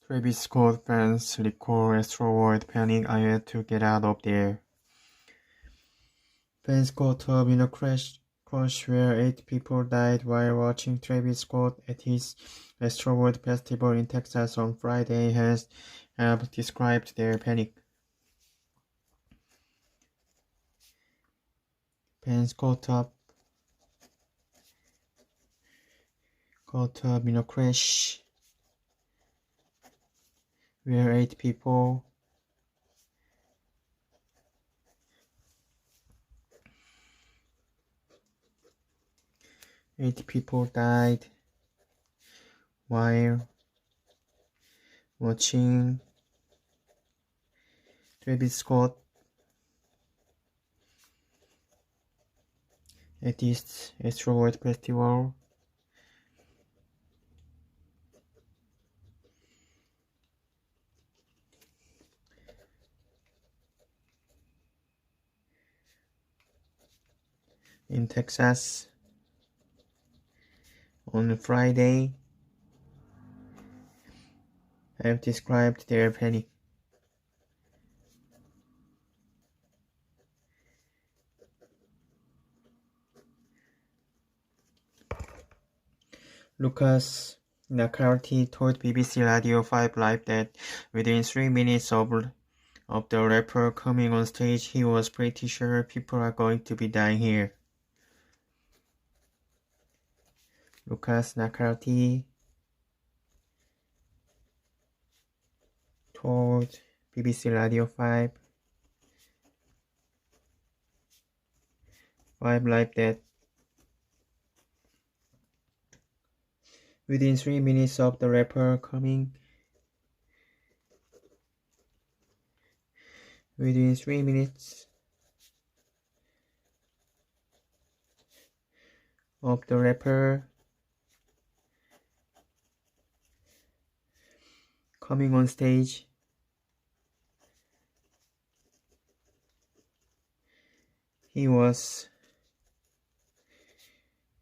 Travis Scott fans recall asteroid panic. I had to get out of there. Fans caught up in a crash where 8 people died while watching Travis Scott at his asteroid festival in Texas on Friday have described their panic. Fans caught up in a crash where 8 people died while watching Travis Scott at this asteroid festival. In Texas on Friday have described their panic. Lucas McCarthy told BBC Radio 5 Live that within 3 minutes of the rapper coming on stage, he was pretty sure people are going to be dying here. Lucas McCarthy told BBC Radio 5 Live that within 3 minutes of the rapper coming on stage, he was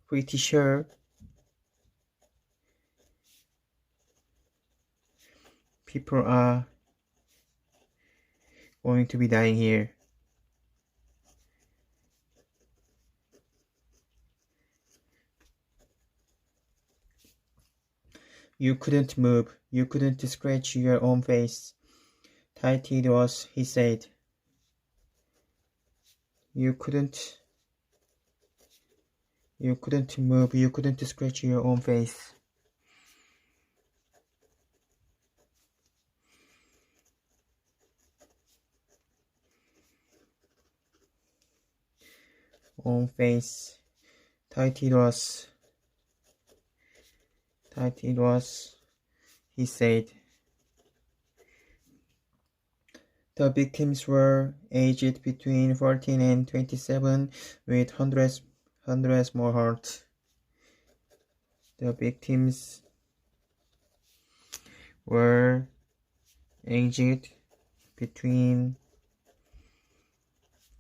pretty sure people are going to be dying here. You couldn't move. You couldn't scratch your own face. Tight it was, he said. You couldn't move. You couldn't scratch your own face. Tight it was, he said. The victims were aged between 14 and 27 with hundreds more hurt. The victims were aged between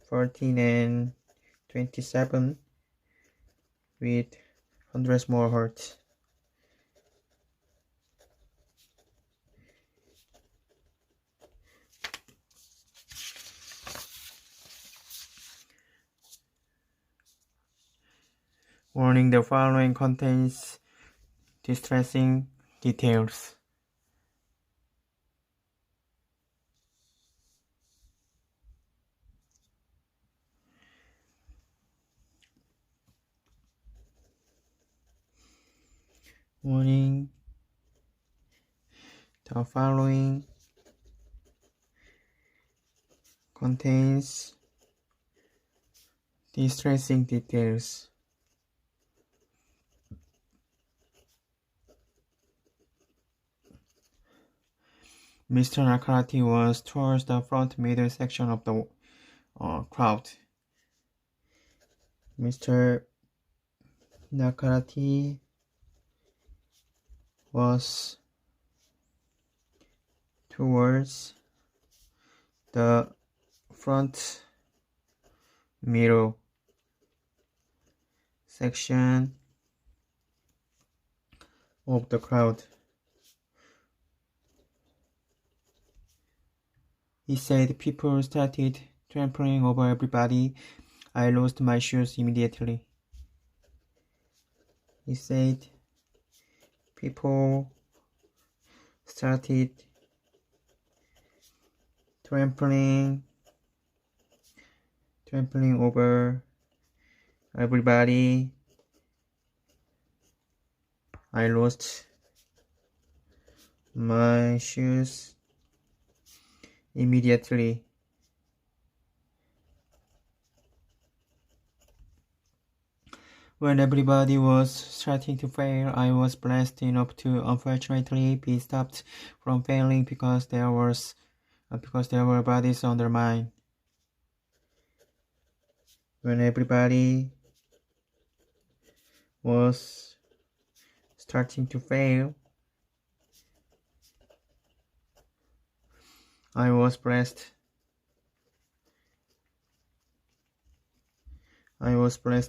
14 and 27 with hundreds more hurt. Warning: the following contains distressing details. Warning: the following contains distressing details. Mr. McCarthy was towards the front middle section of the crowd. Mr. McCarthy was towards the front middle section of the crowd. He said people started trampling over everybody. I lost my shoes immediately. He said people started trampling over everybody. I lost my shoes immediately. When everybody was starting to fail, I was blessed enough to unfortunately be stopped from failing because there were bodies under mine. When everybody was starting to fail, I was blessed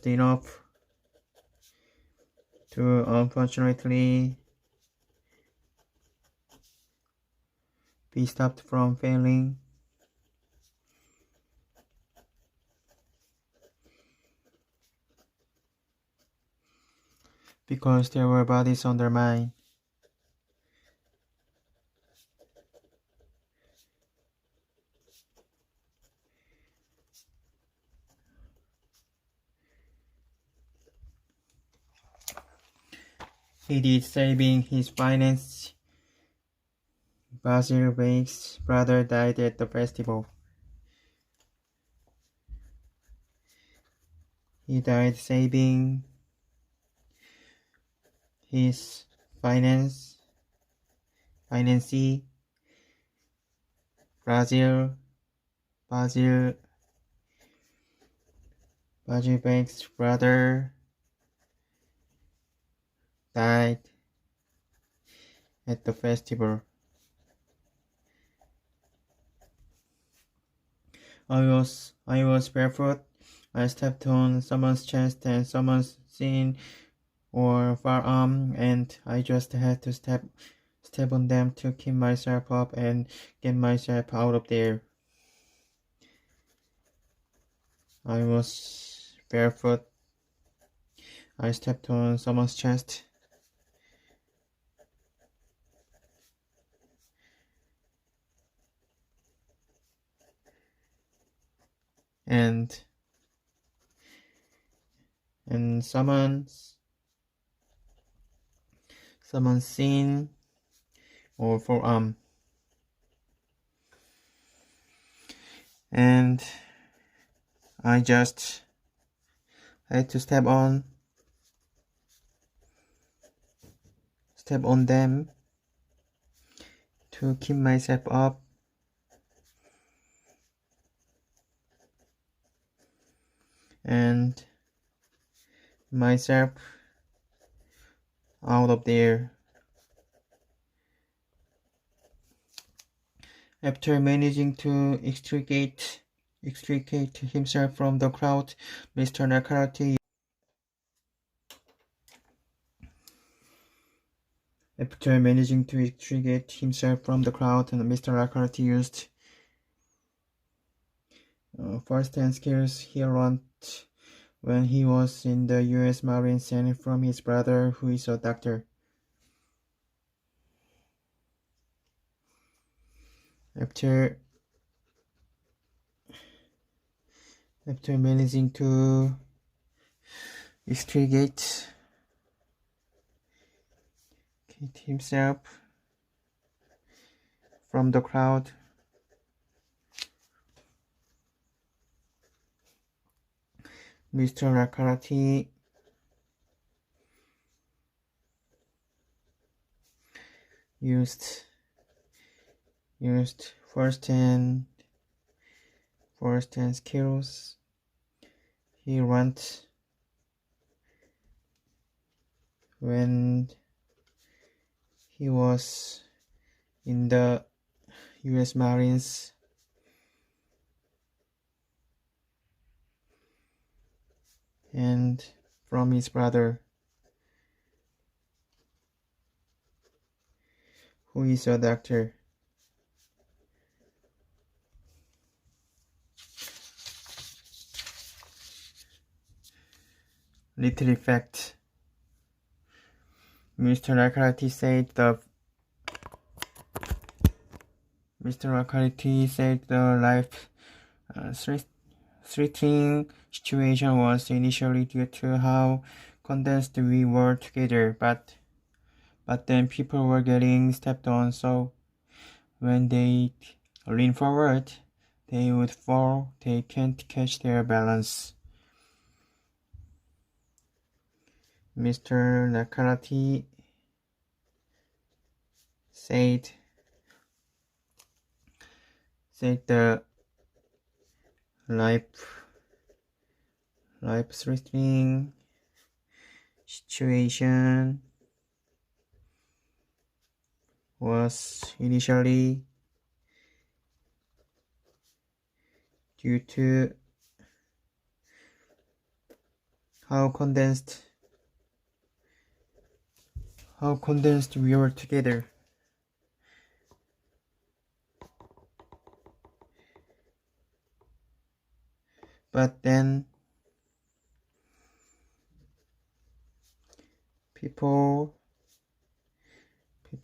enough to unfortunately be stopped from failing because there were bodies under mine. He did saving his finance. Basil Bake's brother died at the festival. He died saving his financee. Basil Bake's brother died at the festival. I was barefoot. I stepped on someone's chest and someone's chin or forearm, and I just had to step on them to keep myself up and get myself out of there. I was barefoot. I stepped on someone's chest. And someone's chin or forearm. And I just had to step on them to keep myself up and myself out of there. After managing to extricate himself from the crowd, Mr. Nakarati used first-hand skills he learned when he was in the U.S. Marines and from his brother, who is a doctor. After managing to extricate himself from the crowd, Mr. Nakarati used first-hand skills he learned when he was in the U.S. Marines and from his brother, who is a doctor. little effect. Mr. Nakarati said the life-threatening situation was initially due to how condensed we were together, but then people were getting stepped on, so when they lean forward, they would fall. They can't catch their balance. Mr. Nakarati said the life-threatening situation was initially due to how condensed we were together. But then people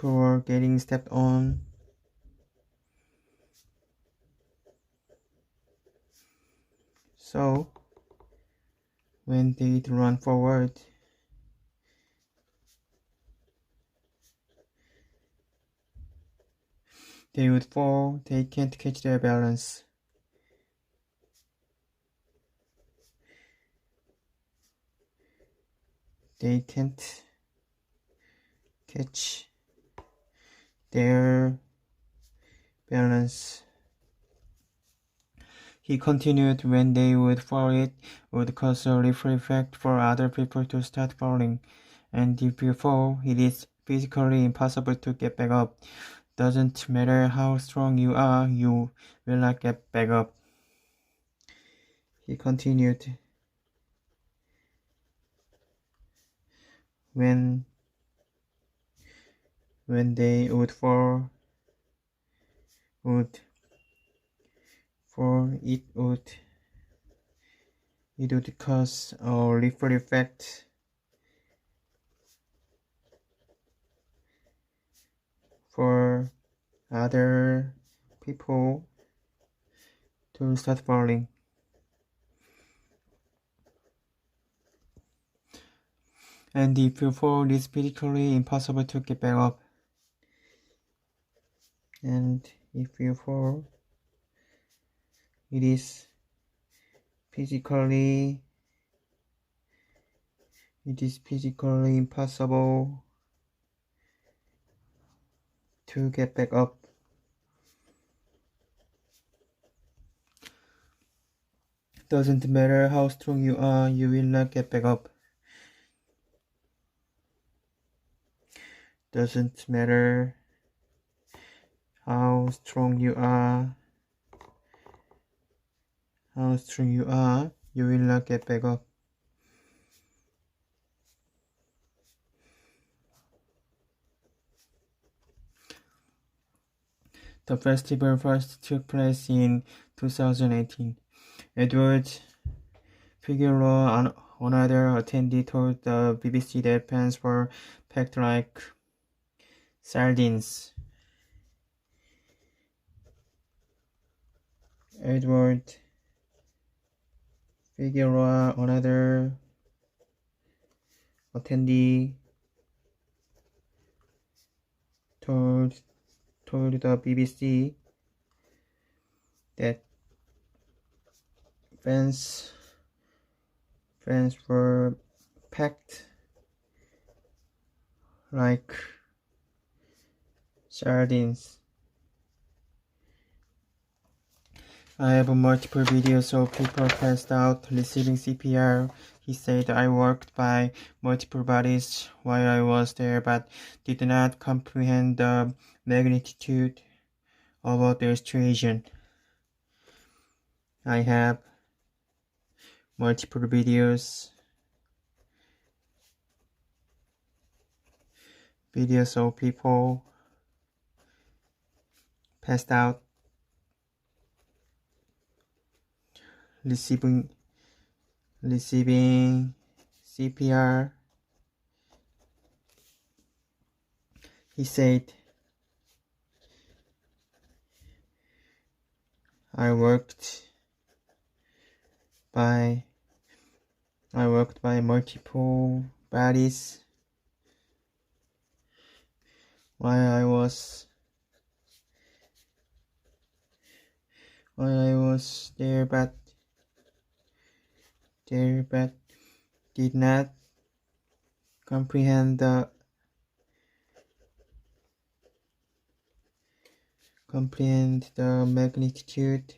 were getting stepped on. So when they run forward, they would fall. They can't catch their balance. They can't catch their balance. He continued, when they would fall, it would cause a ripple effect for other people to start falling. And if you fall, it is physically impossible to get back up. Doesn't matter how strong you are, you will not get back up. He continued, when they would fall, it would cause a ripple effect for other people to start falling. And if you fall, it is physically impossible to get back up. And if you fall, it is physically impossible to get back up. Doesn't matter how strong you are, you will not get back up. Doesn't matter how strong you are, you will not get back up. The festival first took place in 2018. Edward Figueroa, another attendee, told the BBC that fans were packed like sardines. Edward Figueroa, another attendee, told the BBC that fans were packed like sardines. I have multiple videos of people passed out receiving CPR. He said, I worked by multiple bodies while I was there, but did not comprehend the magnitude of the situation. I have multiple videos of people passed out receiving CPR. He said, I worked by multiple bodies while I was there, but did not comprehend the magnitude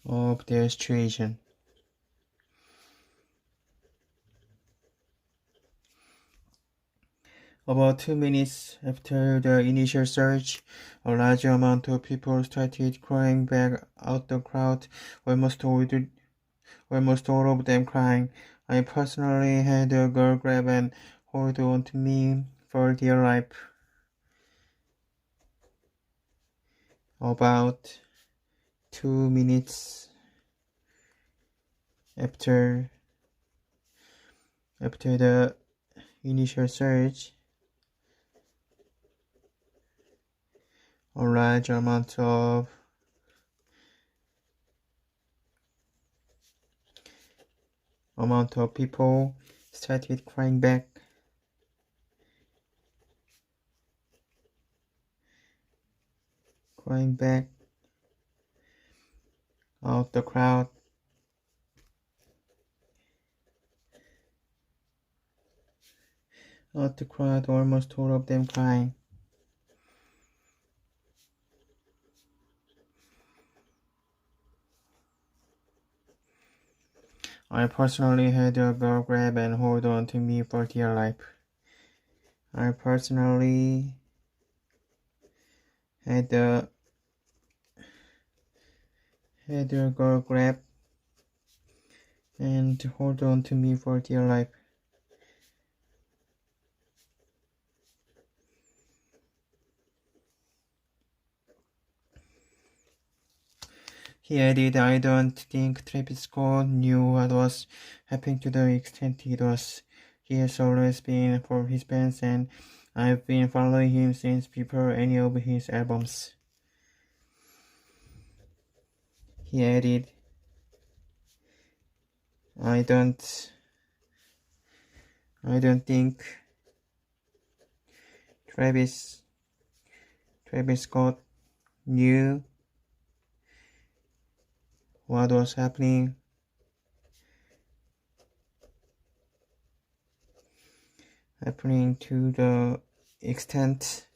of their situation. About 2 minutes after the initial surge, a large amount of people started crying back out the crowd, almost all of them crying. I personally had a girl grab and hold on to me for dear life. About 2 minutes after the initial surge, a large amount of people started crying back out the crowd. Almost all of them crying. I personally had a girl grab and hold on to me for dear life. I personally had a girl grab and hold on to me for dear life. He added, I don't think Travis Scott knew what was happening to the extent it was. He has always been for his fans, and I've been following him since before any of his albums. He added, I don't think Travis Scott knew what was happening to the extent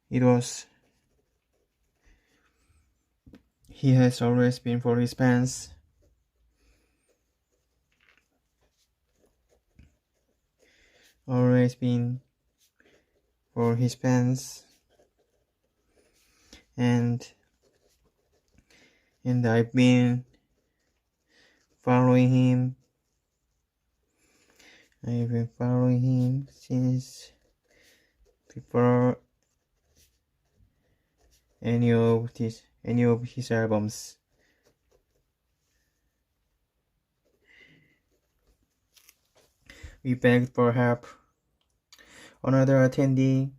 it was. He has always been for his fans. And I've been following him. Since before any of his albums. We begged for help. Another attendee,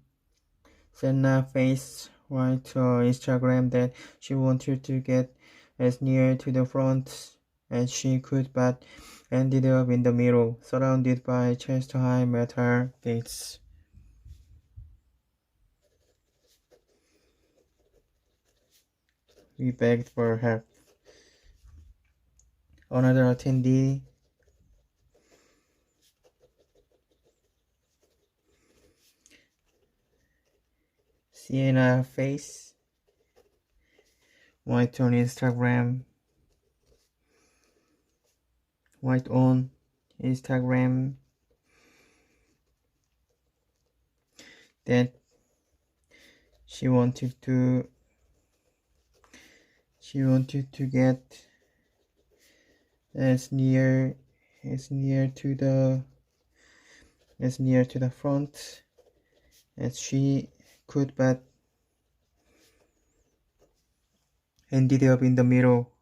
Senna, faced right to Instagram that she wanted to get as near to the front as she could, but ended up in the middle, surrounded by chest-high metal gates. We begged for help. Another attendee, Sienna Face, white on Instagram, that she wanted to get as near to the front as she could, but ended up in the middle,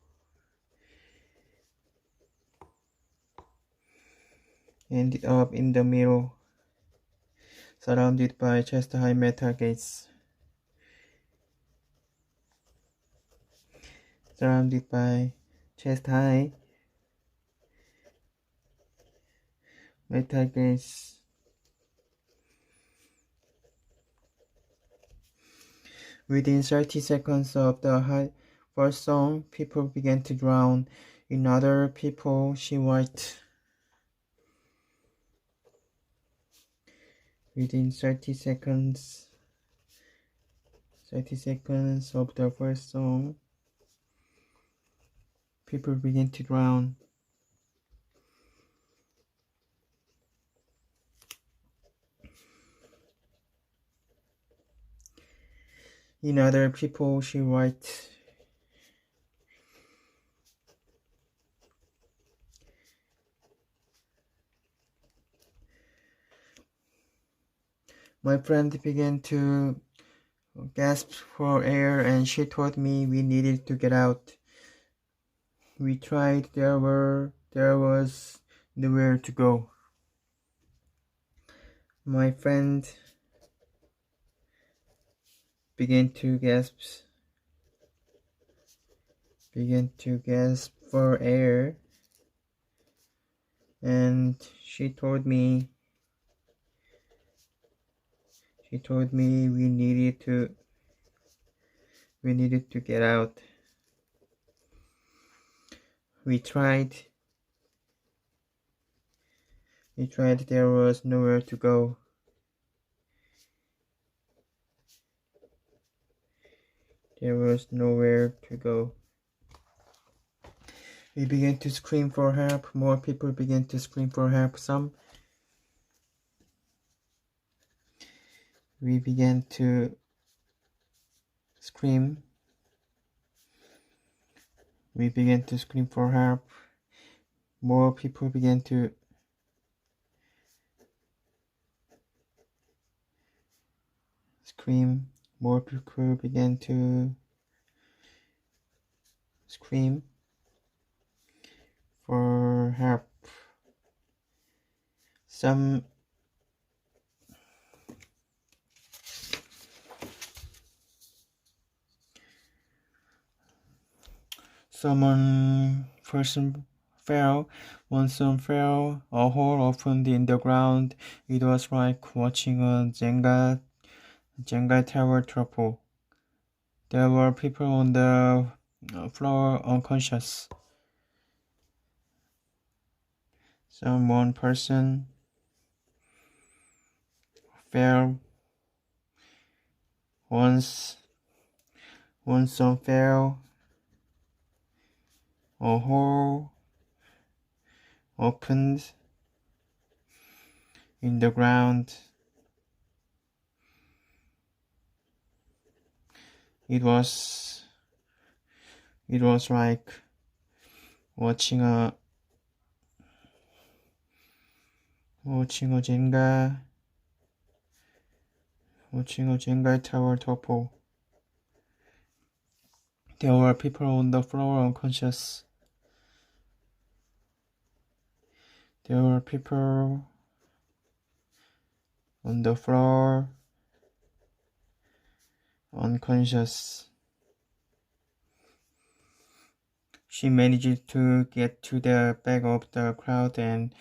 ended up in the middle, surrounded by chest-high metal gates. Surrounded by chest-high metal gates. Within 30 seconds of the first song, people began to drown. In other people, she wiped. Within 30 seconds of the first song, people began to drown. In other people, she wiped. My friend began to gasp for air, and she told me we needed to get out. We tried, there was nowhere to go. My friend began to gasp for air, and she told me we needed to get out. We tried, there was nowhere to go. There was nowhere to go. We began to scream for help. More people began to scream for help. We began to scream. We began to scream for help. More people began to scream. More people began to scream for help. Person fell. One son fell. A hole opened in the ground. It was like watching a Jenga tower topple. There were people on the floor unconscious. One person fell. One son fell. A hole opened in the ground. It was like watching a Jenga tower topple. There were people on the floor unconscious. There were people on the floor unconscious. She managed to get to the back of the crowd, and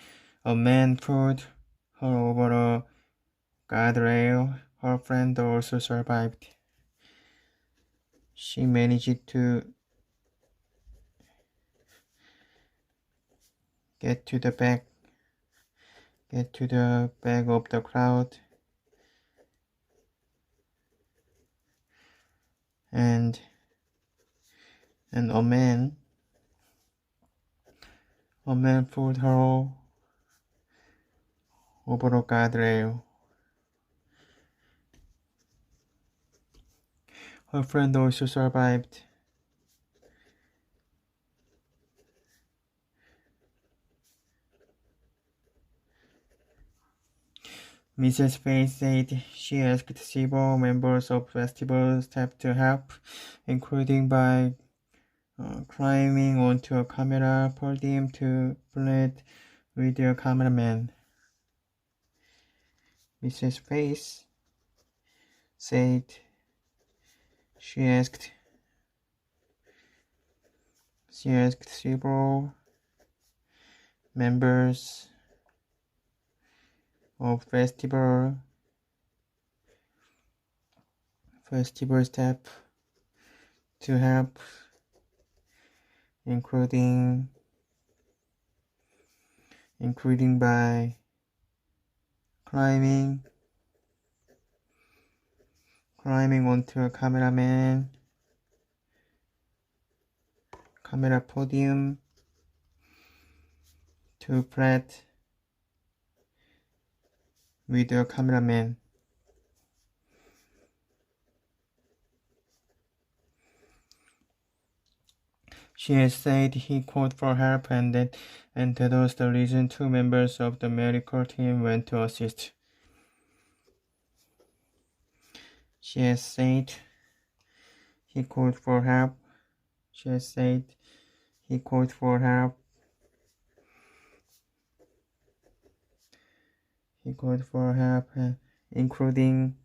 a man pulled her over a guardrail. Her friend also survived. She managed to get to the back of the crowd, and a man pulled her over a guardrail. Her friend also survived. Mrs. Faye said she asked several members of festival staff to help, including by climbing onto a camera podium to plead with their cameraman. Mrs. Face said she asked several members of festival staff to help, including by climbing onto a camera podium to flat with a cameraman. She has said he called for help and that was the reason 2 members of the medical team went to assist. She has said he called for help. Including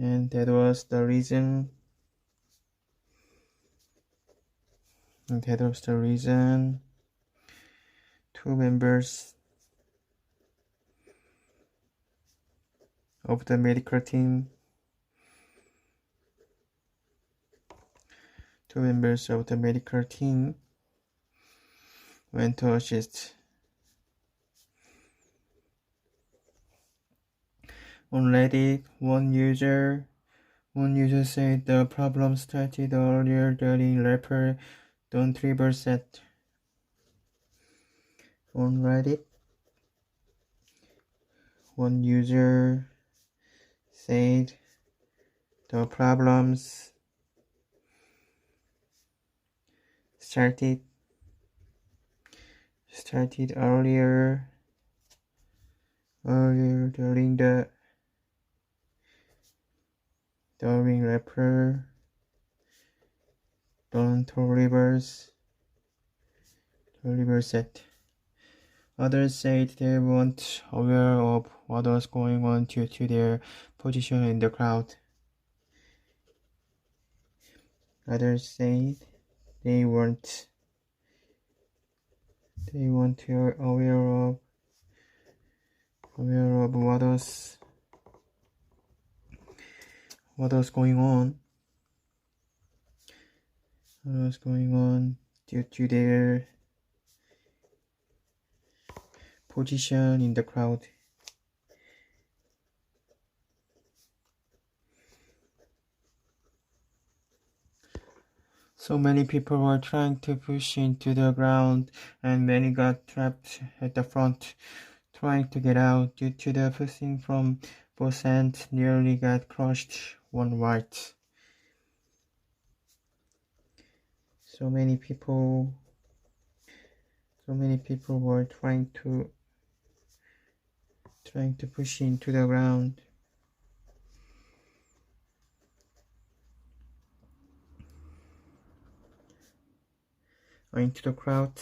and that was the reason 2 members of the medical team went to assist. On Reddit, one user said the problem started earlier during rapper Don Trevor set. On Reddit, one user said the problems started earlier during rapper Don Toliver's set. Others said they weren't aware of what was going on due to their position in the crowd. Others said they weren't aware of what was going on due to their position in the crowd. So many people were trying to push into the ground, and many got trapped at the front, trying to get out due to the pushing from both ends. Nearly got crushed one right. So many people were trying to push into the ground. Into the crowd,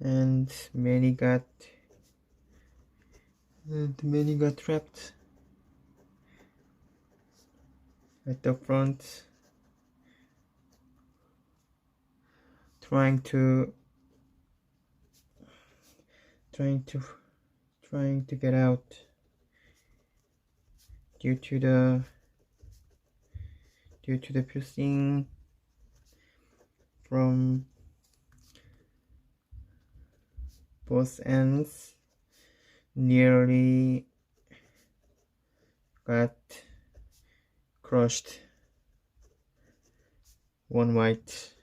and many got trapped at the front, trying to get out due to the pushing from both ends. Nearly got crushed one white.